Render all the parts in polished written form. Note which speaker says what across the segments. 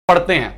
Speaker 1: पढ़ते हैं।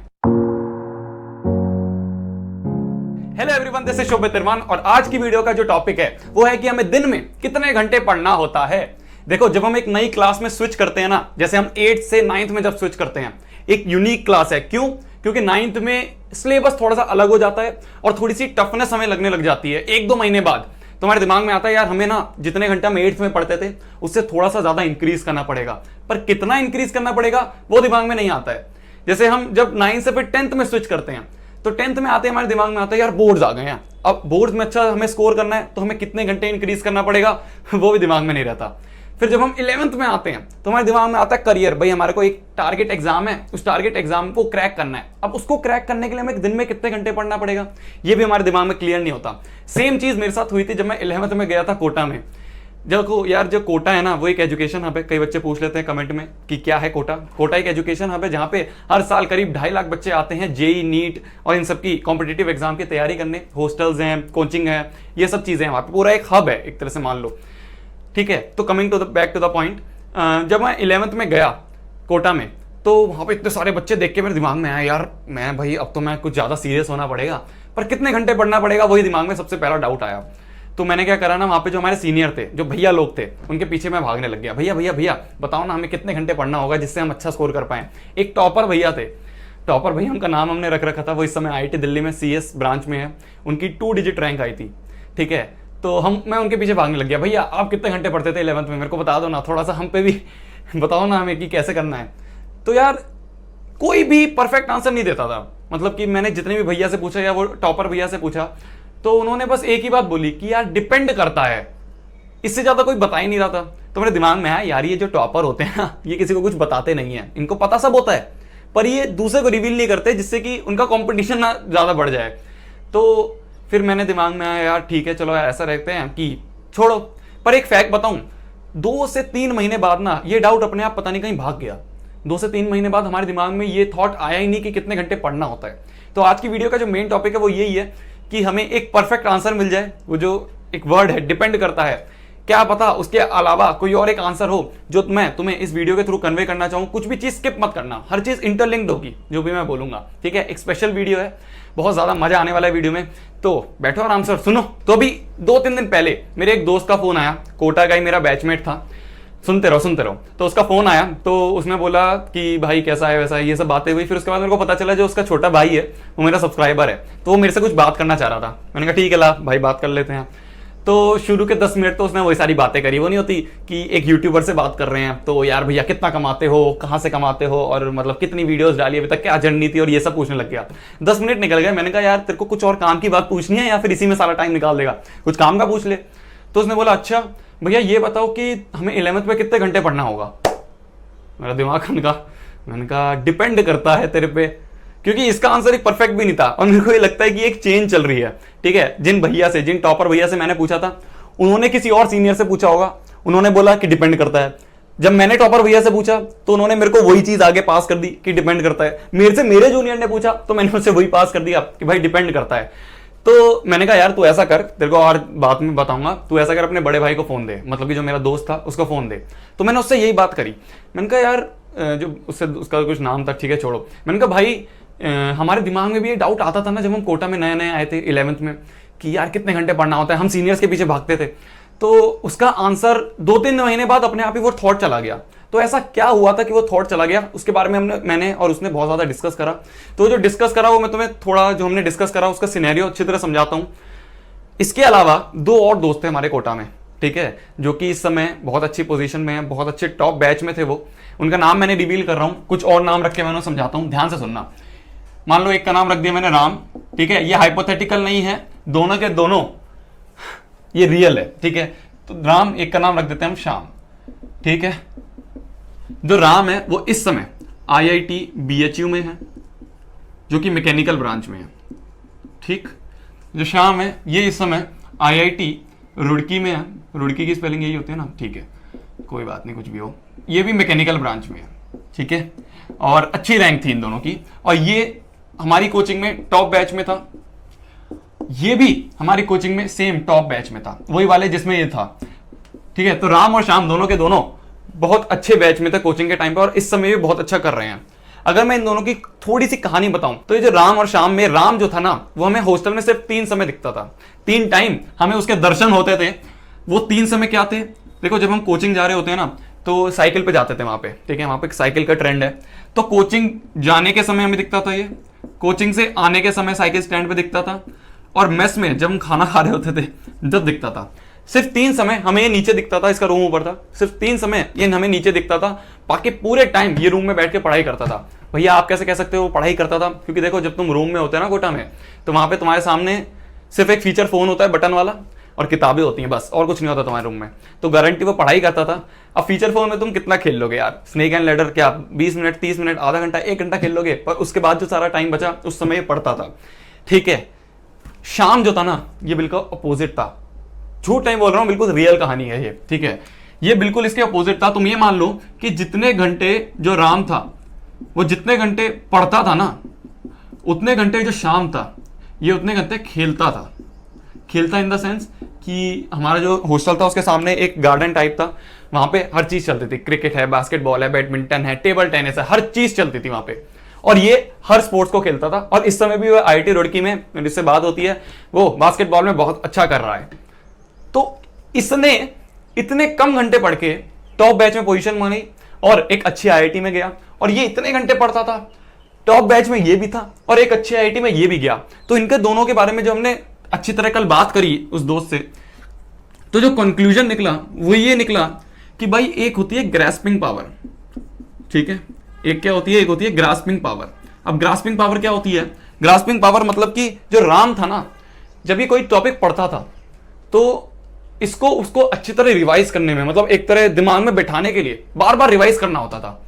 Speaker 1: Hello everyone, this is शोभित तिरमान और आज की वीडियो का जो टॉपिक है वो है कि हमें दिन में कितने घंटे पढ़ना होता है। देखो, जब हम एक नई क्लास में स्विच करते हैं ना, जैसे हम 8th से 9th में जब स्विच करते हैं, एक यूनिक क्लास है। क्यों? क्योंकि 9th में सिलेबस थोड़ा सा अलग हो जाता है और थोड़ी सी टफनेस हमें लगने लग जाती है। 1-2 महीने बाद तुम्हारे दिमाग में आता है यार हमें ना जितने घंटे हम 8th में पढ़ते थे उससे थोड़ा सा ज्यादा इंक्रीज करना पड़ेगा, पर कितना इंक्रीज करना पड़ेगा वो दिमाग में नहीं आता है। जैसे हम जब 9th से फिर 10th में स्विच करते हैं तो 10th में आते हमारे दिमाग में आता है यार बोर्ड्स आ गए हैं, अब बोर्ड्स में अच्छा हमें स्कोर करना है तो हमें कितने घंटे इंक्रीज करना पड़ेगा वो भी दिमाग में नहीं रहता। फिर जब हम 11th में आते हैं तो हमारे दिमाग में आता है करियर, भाई हमारे को एक टारगेट एग्जाम है, उस टारगेट एग्जाम को क्रैक करना है। अब उसको क्रैक करने के लिए हमें दिन में कितने घंटे पढ़ना पड़ेगा ये भी हमारे दिमाग में क्लियर नहीं होता। सेम चीज मेरे साथ हुई थी जब मैं 11th में गया था कोटा में। देखो यार, जो कोटा है ना वो एक एजुकेशन हब है। कई बच्चे पूछ लेते हैं कमेंट में कि क्या है कोटा। कोटा एक एजुकेशन हब है जहाँ पे हर साल करीब 2.5 लाख बच्चे आते हैं जेई, नीट और इन सब की कॉम्पिटिटिव एग्जाम की तैयारी करने। हॉस्टल्स हैं, कोचिंग है, ये सब चीजें हैं वहाँ पे। पूरा एक हब है एक तरह से मान लो, ठीक है। तो coming to the back to the point, जब मैं 11th में गया कोटा में तो वहाँ पे इतने सारे बच्चे देख के मेरे दिमाग में आया यार मैं भाई अब तो मैं कुछ ज़्यादा सीरियस होना पड़ेगा, पर कितने घंटे पढ़ना पड़ेगा वही दिमाग में सबसे पहला डाउट आया। तो मैंने क्या करा ना, वहाँ पे जो हमारे सीनियर थे, जो भैया लोग थे, उनके पीछे मैं भागने लग गया। भैया भैया भैया बताओ ना हमें कितने घंटे पढ़ना होगा जिससे हम अच्छा स्कोर कर पाएं। एक टॉपर भैया थे, टॉपर भैया उनका नाम हमने रख रखा था, वो इस समय IIT दिल्ली में CS ब्रांच में है, उनकी 2 डिजिट रैंक आई थी, ठीक है। तो मैं उनके पीछे भागने लग गया, भैया आप कितने घंटे पढ़ते थे 11th में, मेरे को बता दो ना, थोड़ा सा हम पे भी बताओ ना हमें कि कैसे करना है। तो यार कोई भी परफेक्ट आंसर नहीं देता था। मतलब कि मैंने जितने भी भैया से पूछा या वो टॉपर भैया से पूछा तो उन्होंने बस एक ही बात बोली कि यार डिपेंड करता है, इससे ज्यादा कोई बता ही नहीं रहा था। तो मेरे दिमाग में आया यार ये जो टॉपर होते हैं ना ये किसी को कुछ बताते नहीं है, इनको पता सब होता है पर ये दूसरे को रिवील नहीं करते जिससे कि उनका कॉम्पिटिशन ना ज्यादा बढ़ जाए। तो फिर मैंने दिमाग में आया यार ठीक है चलो ऐसा रहते हैं कि छोड़ो। पर एक फैक्ट बताऊं, 2 से 3 महीने बाद ना ये डाउट अपने आप पता नहीं कहीं भाग गया। 2 से 3 महीने बाद हमारे दिमाग में ये थॉट आया ही नहीं कि कितने घंटे पढ़ना होता है। तो आज की वीडियो का जो मेन टॉपिक है वो यही है कि हमें एक परफेक्ट आंसर मिल जाए। वो जो एक वर्ड है डिपेंड करता है, क्या पता उसके अलावा कोई और एक आंसर हो जो मैं तुम्हें इस वीडियो के थ्रू कन्वे करना चाहूँ। कुछ भी चीज स्किप मत करना, हर चीज इंटरलिंक्ड होगी जो भी मैं बोलूंगा, ठीक है। एक स्पेशल वीडियो है, बहुत ज्यादा मजा आने वाला है वीडियो में, तो बैठो आराम से और सुनो। तो अभी 2-3 दिन पहले मेरे एक दोस्त का फोन आया, कोटा का ही मेरा बैचमेट था, सुनते रहो। तो उसका फोन आया तो उसने बोला कि भाई कैसा है वैसा है, ये सब बातें हुई। फिर उसके बाद मेरे को पता चला जो उसका छोटा भाई है वो मेरा सब्सक्राइबर है, तो वो मेरे से कुछ बात करना चाह रहा था। मैंने कहा ठीक है ला भाई बात कर लेते हैं। तो शुरू के 10 मिनट तो उसने वही सारी बातें करी। वो नहीं होती कि एक यूट्यूबर से बात कर रहे हैं तो यार भैया कितना कमाते हो, कहाँ से कमाते हो, और मतलब कितनी वीडियोस डाली अभी तक, क्या जर्नी थी, और ये सब पूछने लग गया। 10 मिनट निकल गए। मैंने कहा यार तेरे को कुछ और काम की बात पूछनी है या फिर इसी में सारा टाइम निकाल देगा, कुछ काम का पूछ ले। तो उसने बोला अच्छा भैया ये बताओ कि हमें 11th में कितने घंटे पढ़ना होगा। मेरा दिमाग मैंने कहा डिपेंड करता है तेरे पे, क्योंकि इसका आंसर एक परफेक्ट भी नहीं था और मेरे को ये लगता है कि एक चेंज चल रही है, ठीक है। जिन टॉपर भैया से मैंने पूछा था उन्होंने किसी और सीनियर से पूछा होगा, उन्होंने बोला कि डिपेंड करता है। जब मैंने टॉपर भैया से पूछा तो उन्होंने मेरे को वही चीज आगे पास कर दी कि डिपेंड करता है। मेरे जूनियर ने पूछा तो मैंने उससे वही पास कर दिया कि भाई डिपेंड करता है। तो मैंने कहा यार तू ऐसा कर, तेरे को और बात में बताऊंगा, तू ऐसा कर अपने बड़े भाई को फोन दे, मतलब कि जो मेरा दोस्त था उसको फोन दे। तो मैंने उससे यही बात करी। मैंने कहा यार जो उसका कुछ नाम था, ठीक है छोड़ो। मैंने कहा भाई हमारे दिमाग में भी ये डाउट आता था ना जब हम कोटा में नए आए थे 11th में कि यार कितने घंटे पढ़ना होता है, हम सीनियर्स के पीछे भागते थे। तो उसका आंसर 2-3 महीने बाद अपने आप ही वो थॉट चला गया। तो ऐसा क्या हुआ था कि वो थॉट चला गया, उसके बारे में मैंने और उसने बहुत ज्यादा डिस्कस करा। तो जो डिस्कस करा वो मैं तुम्हें थोड़ा जो हमने डिस्कस करा उसका सिनेरियो अच्छी तरह समझाता हूँ। इसके अलावा 2 और दोस्त थे हमारे कोटा में, ठीक है, जो कि इस समय बहुत अच्छी पोजीशन में है, बहुत अच्छे टॉप बैच में थे वो। उनका नाम मैंने रिवील कर रहा हूँ, कुछ और नाम रख के मैंने समझाता हूँ, ध्यान से सुनना। मान लो एक का नाम रख दिया मैंने राम, ठीक है, ये हाइपोथेटिकल नहीं है, दोनों के दोनों ये रियल है, ठीक है। तो राम, एक का नाम रख देते हैं हम श्याम, ठीक है। जो राम है वो इस समय IIT BHU में है जो कि मैकेनिकल ब्रांच में है, ठीक। जो श्याम है ये इस समय IIT रुड़की में है, रुड़की की स्पेलिंग यही होती है ना, ठीक है, कोई बात नहीं कुछ भी हो, ये भी मैकेनिकल ब्रांच में है, ठीक है। और अच्छी रैंक थी इन दोनों की, और ये हमारी कोचिंग में टॉप बैच में था, ये भी हमारी कोचिंग में सेम टॉप बैच में था, वही वाले जिसमें ये था, ठीक है। तो राम और श्याम दोनों के दोनों बहुत अच्छे बैच में थे कोचिंग के टाइम पे और इस समय भी बहुत अच्छा कर रहे हैं। अगर मैं इन दोनों की थोड़ी सी कहानी बताऊं तो ये जो राम और श्याम में, राम जो था ना वो हमें हॉस्टल में सिर्फ 3 समय दिखता था, 3 टाइम हमें उसके दर्शन होते थे। वो 3 समय क्या थे? देखो जब हम कोचिंग जा रहे होते हैं ना तो साइकिल पे जाते थे वहां पे, ठीक है, वहां पे साइकिल का ट्रेंड है। तो कोचिंग जाने के समय हमें दिखता था ये, कोचिंग से आने के समय साइकिल स्टैंड पे दिखता था, और मेस में जब हम खाना खा रहे होते थे जब दिखता था। सिर्फ 3 समय हमें ये नीचे दिखता था, इसका रूम ऊपर था, सिर्फ 3 समय ये हमें नीचे दिखता था, बाकी पूरे टाइम ये रूम में बैठ के पढ़ाई करता था। भैया आप कैसे कह सकते हो वो पढ़ाई करता था? क्योंकि देखो जब तुम रूम में होते हैं ना कोटा में, तो वहां पे तुम्हारे सामने सिर्फ एक फीचर फोन होता है बटन वाला, और किताबें होती हैं बस, और कुछ नहीं होता तुम्हारे रूम में। तो गारंटी वो पढ़ाई करता था। अब फीचर फोन में तुम कितना खेल लोगे यार? स्नेक एंड लैडर क्या 20 मिनट, 30 मिनट, आधा घंटा, 1 घंटा खेल लोगे? पर उसके बाद जो सारा टाइम बचा उस समय ये पढ़ता था, ठीक है। शाम जो था ना ये बिल्कुल अपोजिट था, झूठ नहीं बोल रहा हूं, बिल्कुल रियल कहानी है ये, ठीक है। ये बिल्कुल इसके अपोजिट था। तुम ये मान लो कि जितने घंटे जो राम था वो जितने घंटे पढ़ता था ना, उतने घंटे जो शाम था ये उतने घंटे खेलता था। खेलता इन द सेंस कि हमारा जो हॉस्टल था उसके सामने एक गार्डन टाइप था, वहां पे हर चीज चलती थी, क्रिकेट है, बास्केटबॉल है, बैडमिंटन है, टेबल टेनिस है, हर चीज चलती थी वहां पे। और ये हर स्पोर्ट्स को खेलता था, और इस समय भी वो IIT रुड़की में, जिससे बात होती है, वो बास्केटबॉल में बहुत अच्छा कर रहा है। तो इसने इतने कम घंटे पढ़ के टॉप बैच में पोजीशन बनी और एक अच्छी IIT में गया, और ये इतने घंटे पढ़ता था, टॉप बैच में ये भी था और एक अच्छी IIT में ये भी गया। तो इनके दोनों के बारे में जो हमने अच्छी तरह कल बात करी उस दोस्त से, तो जो कंक्लूजन निकला वो ये निकला कि भाई एक होती है ग्रास्पिंग पावर, ठीक है, एक क्या होती है, एक होती है ग्रास्पिंग पावर। अब ग्रास्पिंग पावर क्या होती है? ग्रास्पिंग पावर मतलब कि जो राम था ना, जब ये कोई टॉपिक पढ़ता था तो इसको उसको अच्छी तरह रिवाइज करने में, मतलब एक तरह दिमाग में बैठाने के लिए बार बार रिवाइज करना होता था।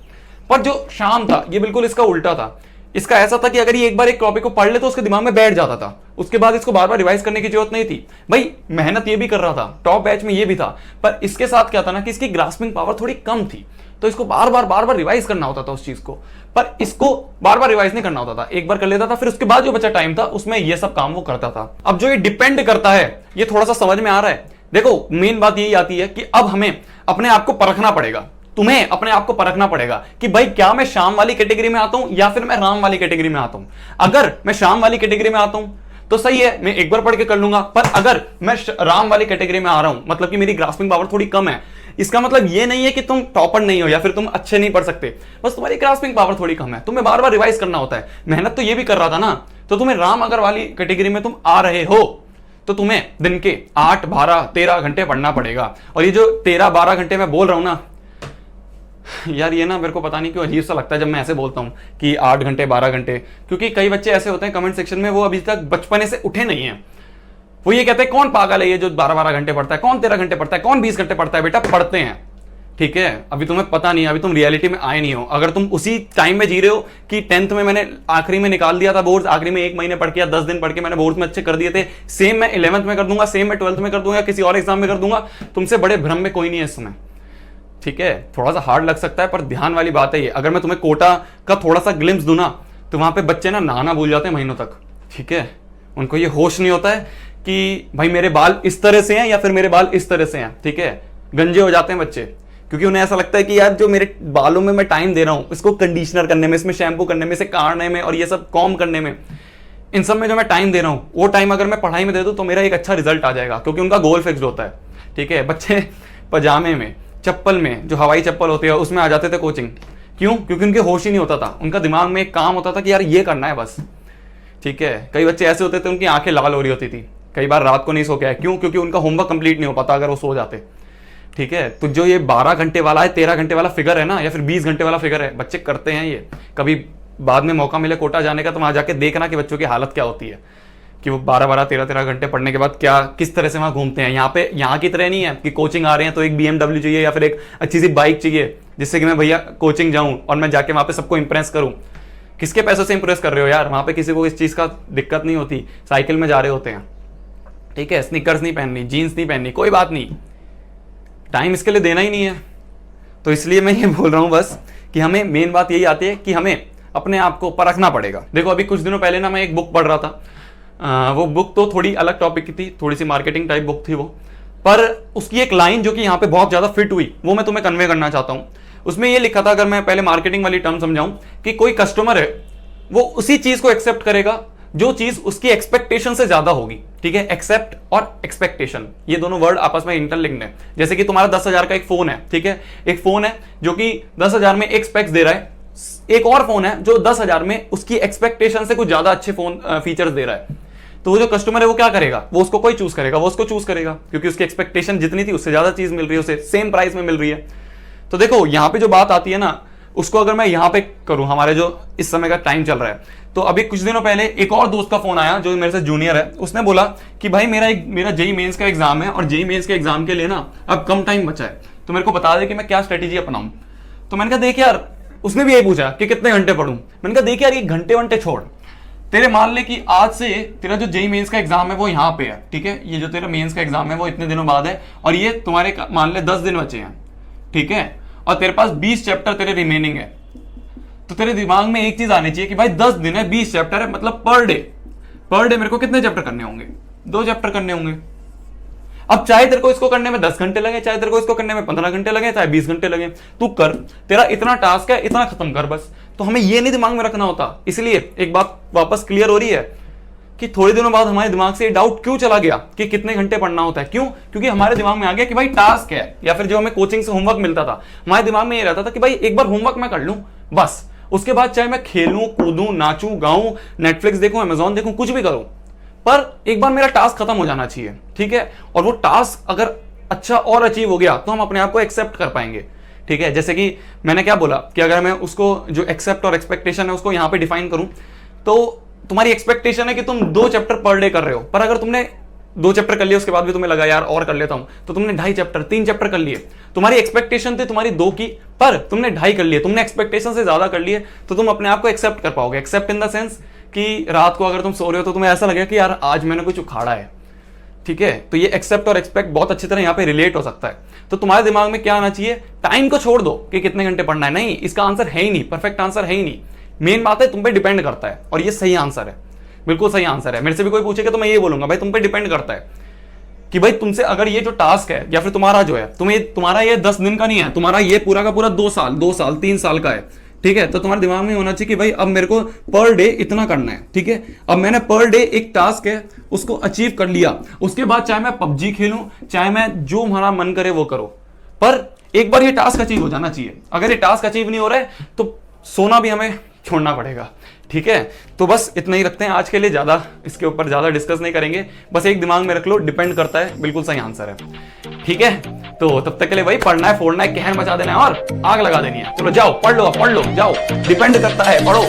Speaker 1: पर जो शाम था ये बिल्कुल इसका उल्टा था। इसका ऐसा था कि अगर ये एक बार एक टॉपिक को पढ़ ले तो उसके दिमाग में बैठ जाता था, उसके बाद इसको बार बार रिवाइज करने की जरूरत नहीं थी। भाई मेहनत ये भी कर रहा था, टॉप बैच में ये भी था, पर इसके साथ क्या था ना कि इसकी ग्रास्पिंग पावर थोड़ी कम थी, तो इसको बार बार रिवाइज करना होता था उस चीज को। पर इसको बार बार रिवाइज नहीं करना होता था, एक बार कर लेता था, फिर उसके बाद जो बचा टाइम था उसमें ये सब काम वो करता था। अब जो ये डिपेंड करता है ये थोड़ा सा समझ में आ रहा है। देखो मेन बात यही आती है कि अब हमें अपने आप को परखना पड़ेगा, तुम्हें अपने आप को परखना पड़ेगा कि भाई क्या मैं शाम वाली कैटेगरी में आता हूं या फिर मैं राम वाली कैटेगरी में आता हूं। अगर मैं शाम वाली कैटेगरी में आता हूं तो सही है, मैं एक बार पढ़ के कर लूंगा। पर अगर मैं राम वाली कैटेगरी में आ रहा हूं, मतलब कि मेरी ग्रास्पिंग पावर थोड़ी कम है, इसका मतलब ये नहीं है कि तुम टॉपर नहीं हो या फिर तुम अच्छे नहीं पढ़ सकते, बस तुम्हारी ग्रास्पिंग पावर थोड़ी कम है, तुम्हें बार बार रिवाइज करना होता है। मेहनत तो ये भी कर रहा था ना, तो तुम्हें राम अगर वाली कैटेगरी में तुम आ रहे हो तो तुम्हें दिन के 8, 12, 13 घंटे पढ़ना पड़ेगा। और ये जो 13, 12 घंटे मैं बोल रहा हूं ना यार, ये ना मेरे को पता नहीं क्यों अजीब सा लगता है जब मैं ऐसे बोलता हूं कि 8 घंटे 12 घंटे, क्योंकि कई बच्चे ऐसे होते हैं कमेंट सेक्शन में, वो अभी तक बचपने से उठे नहीं है। वो ये कहते हैं कौन पागल है ये जो 12-12 घंटे पढ़ता है, कौन 13 घंटे पढ़ता है, कौन 20 घंटे पढ़ता है। बेटा पढ़ते हैं, ठीक है, अभी तुम्हें पता नहीं, अभी तुम रियलिटी में आए नहीं हो। अगर तुम उसी टाइम में जी रहे हो कि 10th में मैंने आखिरी में निकाल दिया था बोर्ड, आखिरी में 1 महीने पढ़ के या 10 दिन पढ़ के मैंने बोर्ड में अच्छे कर दिए थे, सेम मैं 11th में कर दूंगा, सेम मैं 12th में कर दूंगा, किसी और एग्जाम में कर दूंगा, तुमसे बड़े भ्रम में कोई नहीं है इस समय, ठीक है। थोड़ा सा हार्ड लग सकता है पर ध्यान वाली बात है ये। अगर मैं तुम्हें कोटा का थोड़ा सा ग्लिम्स दूं ना, तो वहां पे बच्चे ना नहाना भूल जाते हैं महीनों तक, ठीक है। उनको ये होश नहीं होता है कि भाई मेरे बाल इस तरह से हैं या फिर मेरे बाल इस तरह से हैं, ठीक है। गंजे हो जाते हैं बच्चे, क्योंकि उन्हें ऐसा लगता है कि यार जो मेरे बालों में मैं टाइम दे रहा हूं, इसको कंडीशनर करने में, इसमें शैम्पू करने में, इसे काटने में और ये सब कॉम करने में, इन सब में जो मैं टाइम दे रहा हूं, वो टाइम अगर मैं पढ़ाई में दे दूं तो मेरा एक अच्छा रिजल्ट आ जाएगा, क्योंकि उनका गोल फिक्स्ड होता है, ठीक है। बच्चे पजामे में, चप्पल में, जो हवाई चप्पल होती है उसमें आ जाते थे कोचिंग, क्यों? क्योंकि उनके होश ही नहीं होता था, उनका दिमाग में एक काम होता था कि यार ये करना है बस, ठीक है। कई बच्चे ऐसे होते थे उनकी आंखें लाल हो रही होती थी, कई बार रात को नहीं सो के आए, क्यों? क्योंकि उनका होमवर्क कंप्लीट नहीं हो पाता अगर वो सो जाते, ठीक है। तो जो ये 12 घंटे वाला है, 13 घंटे वाला फिगर है ना, या फिर 20 घंटे वाला फिगर है, बच्चे करते हैं ये। कभी बाद में मौका मिले कोटा जाने का तो वहां जाके देखना कि बच्चों की हालत क्या होती है, कि वो 12-12, 13-13 घंटे पढ़ने के बाद क्या किस तरह से वहां घूमते हैं। यहाँ पे यहाँ की तरह नहीं है कि कोचिंग आ रहे हैं तो एक BMW चाहिए या फिर एक अच्छी सी बाइक चाहिए जिससे कि मैं भैया कोचिंग जाऊं और मैं जाके वहां पे सबको इंप्रेस करूं। किसके पैसों से इंप्रेस कर रहे हो यार? वहां पे किसी को इस चीज का दिक्कत नहीं होती, साइकिल में जा रहे होते हैं, ठीक है। स्नीकर्स नहीं पहननी, जीन्स नहीं पहननी, कोई बात नहीं, टाइम इसके लिए देना ही नहीं है। तो इसलिए मैं ये बोल रहा हूं बस कि हमें मेन बात यही आती है कि हमें अपने आप को परखना पड़ेगा। देखो अभी कुछ दिनों पहले ना मैं एक बुक पढ़ रहा था, वो बुक तो थोड़ी अलग टॉपिक की थी, थोड़ी सी मार्केटिंग टाइप बुक थी वो, पर उसकी एक लाइन जो कि यहाँ पे बहुत ज्यादा फिट हुई, वो मैं तुम्हें कन्वे करना चाहता हूँ। उसमें ये लिखा था, अगर मैं पहले मार्केटिंग वाली टर्म समझाऊं, कि कोई कस्टमर है वो उसी चीज को एक्सेप्ट करेगा जो चीज उसकी एक्सपेक्टेशन से ज्यादा होगी। ठीक है, एक्सेप्ट और एक्सपेक्टेशन ये दोनों वर्ड आपस में इंटरलिंक्ड है। जैसे कि तुम्हारा 10,000 का एक फोन है, ठीक है, एक फोन है जो कि 10,000 में एक स्पेक्स दे रहा है, एक और फोन है जो 10,000 में उसकी एक्सपेक्टेशन से कुछ ज्यादा अच्छे फोन फीचर्स दे रहा है। तो वो जो कस्टमर है वो क्या करेगा, वो उसको कोई चूज करेगा, वो उसको चूज करेगा क्योंकि उसकी एक्सपेक्टेशन जितनी थी उससे ज्यादा चीज मिल रही है, उसे सेम प्राइस में मिल रही है। तो देखो यहां पे जो बात आती है ना, उसको अगर मैं यहां पे करूं, हमारे जो इस समय का टाइम चल रहा है, तो अभी कुछ दिनों पहले एक और दोस्त का फोन आया जो मेरे से जूनियर है, उसने बोला कि भाई मेरा जेई मेंस का एग्जाम है और जेई मेंस के एग्जाम के लिए ना अब कम टाइम बचा है, तो मेरे को बता दे कि मैं क्या स्ट्रेटेजी अपनाऊं। तो मैंने कहा देख यार, उसने भी यही पूछा कि कितने घंटे पढ़ूं। मैंने कहा देख यार, ये घंटे वंटे छोड़, तेरे मान ले कि आज से तेरा जो जेई मेंस का एग्जाम है वो यहाँ पे है, ठीक है, ये जो तेरा मेंस का एग्जाम है वो इतने दिनों बाद है और ये तुम्हारे मान ले 10 दिन बचे हैं, ठीक है, और तेरे पास 20 चैप्टर तेरे रिमेनिंग है। तो तेरे दिमाग में एक चीज आनी चाहिए कि भाई 10 दिन है, 20 चैप्टर है, मतलब पर डे मेरे को कितने चैप्टर करने होंगे, 2 चैप्टर करने होंगे। अब चाहे तेरे को इसको करने में 10 घंटे लगे, चाहे तेरे को इसको करने में 15 घंटे लगे, चाहे 20 घंटे लगे, तू कर, तेरा इतना टास्क है, इतना खत्म कर बस। तो हमें ये नहीं दिमाग में रखना होता। इसलिए एक बात वापस क्लियर हो रही है कि थोड़े दिनों बाद हमारे दिमाग से डाउट क्यों चला गया कि कितने घंटे पढ़ना होता है। क्यों? क्योंकि हमारे दिमाग में आ गया कि भाई टास्क है, या फिर जो हमें कोचिंग से होमवर्क मिलता था, हमारे दिमाग में ये रहता था कि भाई एक बार होमवर्क मैं कर लूं बस, उसके बाद चाहे मैं खेलूं, कूदूं, नाचूं, गाऊं, नेटफ्लिक्स देखूं, अमेजॉन देखूं, कुछ भी करूं, पर एक बार मेरा टास्क खत्म हो जाना चाहिए। ठीक है, और वो टास्क अगर अच्छा और अचीव हो गया तो हम अपने आप को एक्सेप्ट कर पाएंगे। ठीक है, जैसे कि मैंने क्या बोला कि अगर मैं उसको जो एक्सेप्ट और एक्सपेक्टेशन है उसको यहां पे डिफाइन करूं, तो तुम्हारी एक्सपेक्टेशन है कि तुम 2 चैप्टर पर डे कर रहे हो, पर अगर तुमने 2 चैप्टर कर लिए उसके बाद भी तुम्हें लगा यार और कर लेता हूं, तो तुमने 2.5 चैप्टर 3 चैप्टर कर लिए। तुम्हारी एक्सपेक्टेशन थी तुम्हारी 2 की, पर तुमने 2.5 कर लिए, तुमने एक्सपेक्टेशन से ज्यादा कर लिए, तो तुम अपने आप को एक्सेप्ट कर पाओगे। एक्सेप्ट इन द सेंस कि रात को अगर तुम सो रहे हो तो तुम्हें ऐसा लगेगा कि यार आज मैंने कुछ उखाड़ा है। ठीक है, तो ये एक्सेप्ट और एक्सपेक्ट बहुत अच्छी तरह यहाँ पे रिलेट हो सकता है। तो तुम्हारे दिमाग में क्या आना चाहिए, टाइम को छोड़ दो कि कितने घंटे पढ़ना है, नहीं, इसका आंसर है ही नहीं, परफेक्ट आंसर है ही नहीं। मेन बात है तुम पे डिपेंड करता है, और ये सही आंसर है, बिल्कुल सही आंसर है। मेरे से भी कोई पूछेगा तो मैं ये बोलूंगा भाई तुम पे डिपेंड करता है कि भाई तुमसे अगर ये जो टास्क है या फिर तुम्हारा जो है, तुम्हारा ये 10 दिन का नहीं है, तुम्हारा ये पूरा का पूरा 2 साल 3 साल का है। ठीक है, तो तुम्हारे दिमाग में होना चाहिए कि भाई अब मेरे को पर डे इतना करना है। ठीक है, अब मैंने पर डे एक टास्क है उसको अचीव कर लिया, उसके बाद चाहे मैं पबजी खेलूं, चाहे मैं जो हमारा मन करे वो करो, पर एक बार ये टास्क अचीव हो जाना चाहिए। अगर ये टास्क अचीव नहीं हो रहा है तो सोना भी हमें छोड़ना पड़ेगा। ठीक है, तो बस इतना ही रखते हैं आज के लिए, ज्यादा इसके ऊपर ज्यादा डिस्कस नहीं करेंगे। बस एक दिमाग में रख लो, डिपेंड करता है, बिल्कुल सही आंसर है। ठीक है, तो तब तक के लिए भाई पढ़ना है, फोड़ना है, कहर मचा देना है और आग लगा देनी है। चलो जाओ पढ़ लो जाओ, डिपेंड करता है, पढ़ो।